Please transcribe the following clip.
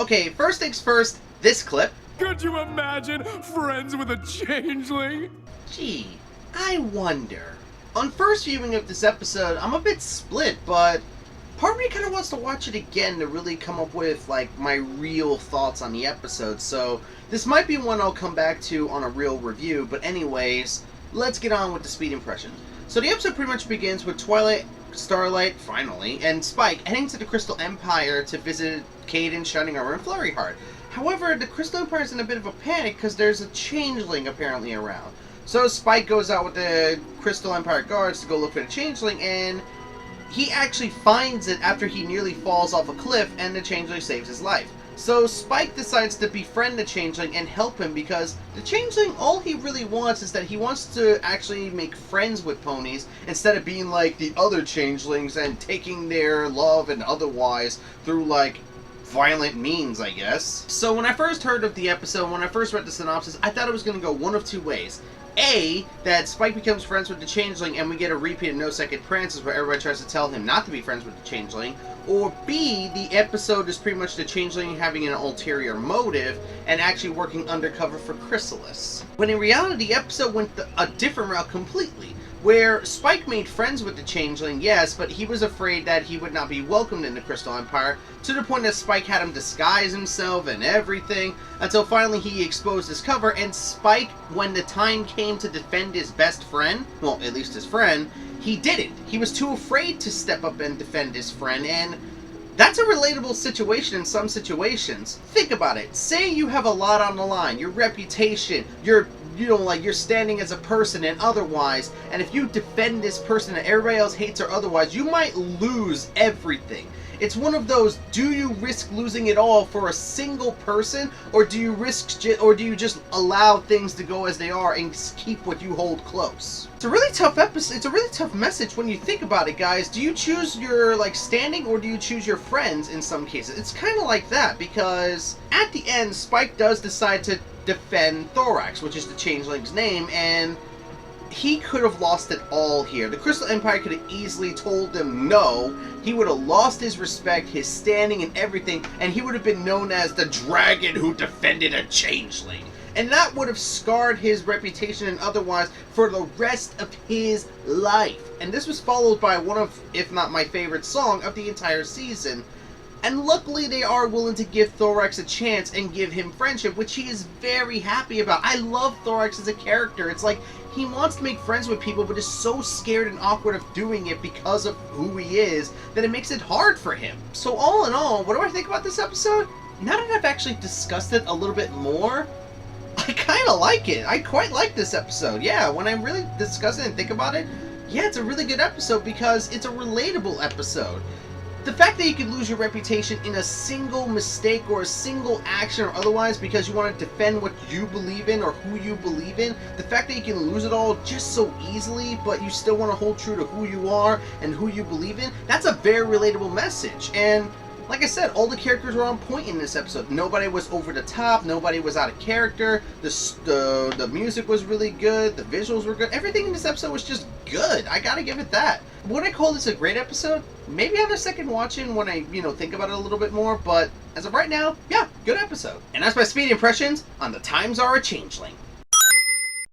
Okay, first things first, this clip. Could you imagine friends with a changeling? Gee, I wonder. On first viewing of this episode, I'm a bit split, but part of me kind of wants to watch it again to really come up with, like, my real thoughts on the episode, so this might be one I'll come back to on a real review, but anyways, let's get on with the speed impressions. So the episode pretty much begins with Twilight, Starlight, finally, and Spike heading to the Crystal Empire to visit Caden, Shining Armor, and Flurry Heart. However, the Crystal Empire is in a bit of a panic because there's a changeling apparently around. So Spike goes out with the Crystal Empire guards to go look for the changeling, and he actually finds it after he nearly falls off a cliff, and the changeling saves his life. So Spike decides to befriend the changeling and help him because the changeling, all he really wants is that he wants to actually make friends with ponies instead of being like the other changelings and taking their love and otherwise through like violent means, I guess. So when I first heard of the episode, when I first read the synopsis, I thought it was going to go one of two ways. A, that Spike becomes friends with the Changeling and we get a repeat of No Second Prances where everybody tries to tell him not to be friends with the Changeling. Or B, the episode is pretty much the Changeling having an ulterior motive and actually working undercover for Chrysalis. When in reality, the episode went a different route completely. Where Spike made friends with the Changeling, yes, but he was afraid that he would not be welcomed in the Crystal Empire, to the point that Spike had him disguise himself and everything, until finally he exposed his cover, and Spike, when the time came to defend his best friend, well, at least his friend, he didn't. He was too afraid to step up and defend his friend, and that's a relatable situation in some situations. Think about it. Say you have a lot on the line, your reputation, you're standing as a person and otherwise, and if you defend this person that everybody else hates or otherwise, you might lose everything. It's one of those, do you risk losing it all for a single person, or do you just allow things to go as they are and keep what you hold close? It's a really tough episode. It's a really tough message when you think about it, guys. Do you choose your standing, or do you choose your friends in some cases? It's kind of like that, because at the end, Spike does decide to defend Thorax, which is the Changeling's name, and he could have lost it all here. The Crystal Empire could have easily told him no. He would have lost his respect, his standing, and everything, and he would have been known as the dragon who defended a changeling. And that would have scarred his reputation and otherwise for the rest of his life. And this was followed by one of, if not my favorite song of the entire season. And luckily they are willing to give Thorax a chance and give him friendship, which he is very happy about. I love Thorax as a character. It's like he wants to make friends with people, but is so scared and awkward of doing it because of who he is that it makes it hard for him. So all in all, what do I think about this episode? Now that I've actually discussed it a little bit more, I kind of like it. I quite like this episode. Yeah, when I really discuss it and think about it, yeah, it's a really good episode because it's a relatable episode. The fact that you could lose your reputation in a single mistake or a single action or otherwise because you want to defend what you believe in or who you believe in, the fact that you can lose it all just so easily, but you still want to hold true to who you are and who you believe in, that's a very relatable message. And like I said, all the characters were on point in this episode. Nobody was over the top. Nobody was out of character. The music was really good. The visuals were good. Everything in this episode was just good. I gotta give it that. Would I call this a great episode? Maybe on a second watching when I, think about it a little bit more. But as of right now, yeah, good episode. And that's my speed impressions on The Times Are a Changeling.